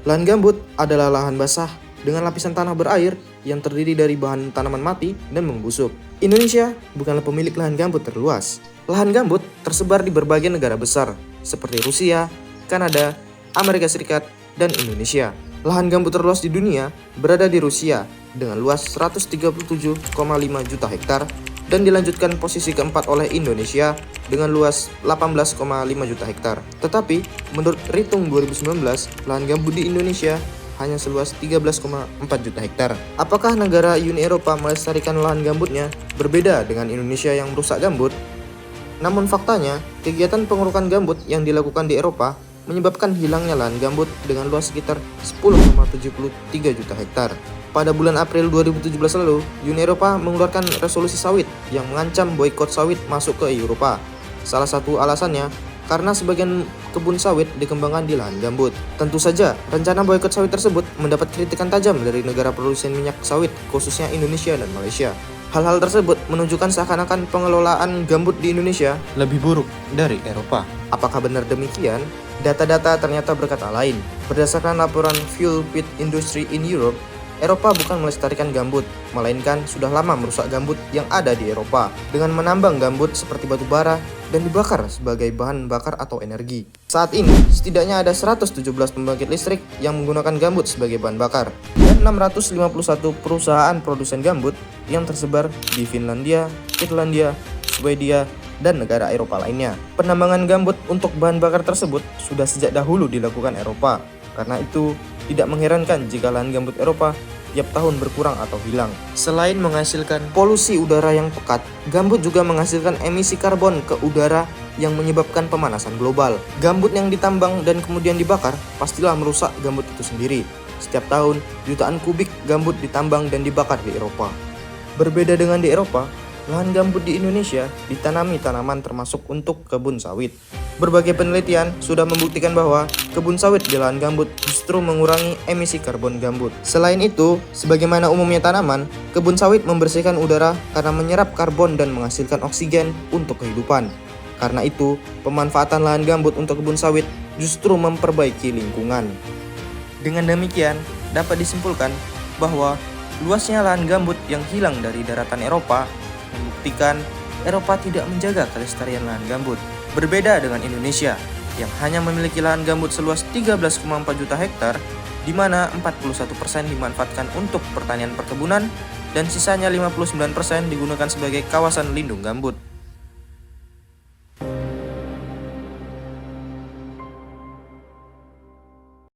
Lahan gambut adalah lahan basah dengan lapisan tanah berair yang terdiri dari bahan tanaman mati dan membusuk. Indonesia bukanlah pemilik lahan gambut terluas. Lahan gambut tersebar di berbagai negara besar seperti Rusia, Kanada, Amerika Serikat, dan Indonesia. Lahan gambut terluas di dunia berada di Rusia dengan luas 137,5 juta hektar dan dilanjutkan posisi keempat oleh Indonesia dengan luas 18,5 juta hektar. Tetapi, menurut Ritung 2019, lahan gambut di Indonesia hanya seluas 13,4 juta hektar. Apakah negara Uni Eropa melestarikan lahan gambutnya berbeda dengan Indonesia yang merusak gambut? Namun faktanya, kegiatan pengurukan gambut yang dilakukan di Eropa menyebabkan hilangnya lahan gambut dengan luas sekitar 10,73 juta hektar. Pada bulan April 2017 lalu, Uni Eropa mengeluarkan resolusi sawit yang mengancam boikot sawit masuk ke Eropa. Salah satu alasannya karena sebagian kebun sawit dikembangkan di lahan gambut. Tentu saja, rencana boikot sawit tersebut mendapat kritikan tajam dari negara produsen minyak sawit, khususnya Indonesia dan Malaysia. Hal-hal tersebut menunjukkan seakan-akan pengelolaan gambut di Indonesia lebih buruk dari Eropa. Apakah benar demikian? Data-data ternyata berkata lain. Berdasarkan laporan Fuel Pit Industry in Europe, Eropa bukan melestarikan gambut, melainkan sudah lama merusak gambut yang ada di Eropa dengan menambang gambut seperti batu bara dan dibakar sebagai bahan bakar atau energi. Saat ini, setidaknya ada 117 pembangkit listrik yang menggunakan gambut sebagai bahan bakar dan 651 perusahaan produsen gambut yang tersebar di Finlandia, Irlandia, Swedia, dan negara Eropa lainnya. Penambangan gambut untuk bahan bakar tersebut sudah sejak dahulu dilakukan Eropa. Karena itu, tidak mengherankan jika lahan gambut Eropa tiap tahun berkurang atau hilang. Selain menghasilkan polusi udara yang pekat, gambut juga menghasilkan emisi karbon ke udara yang menyebabkan pemanasan global. Gambut yang ditambang dan kemudian dibakar pastilah merusak gambut itu sendiri. Setiap tahun, jutaan kubik gambut ditambang dan dibakar di Eropa. Berbeda dengan di Eropa, lahan gambut di Indonesia ditanami tanaman termasuk untuk kebun sawit. Berbagai penelitian sudah membuktikan bahwa kebun sawit di lahan gambut justru mengurangi emisi karbon gambut. Selain itu, sebagaimana umumnya tanaman, kebun sawit membersihkan udara karena menyerap karbon dan menghasilkan oksigen untuk kehidupan. Karena itu, pemanfaatan lahan gambut untuk kebun sawit justru memperbaiki lingkungan. Dengan demikian, dapat disimpulkan bahwa luasnya lahan gambut yang hilang dari daratan Eropa membuktikan Eropa tidak menjaga kelestarian lahan gambut. Berbeda dengan Indonesia yang hanya memiliki lahan gambut seluas 13,4 juta hektar, di mana 41% dimanfaatkan untuk pertanian perkebunan dan sisanya 59% digunakan sebagai kawasan lindung gambut.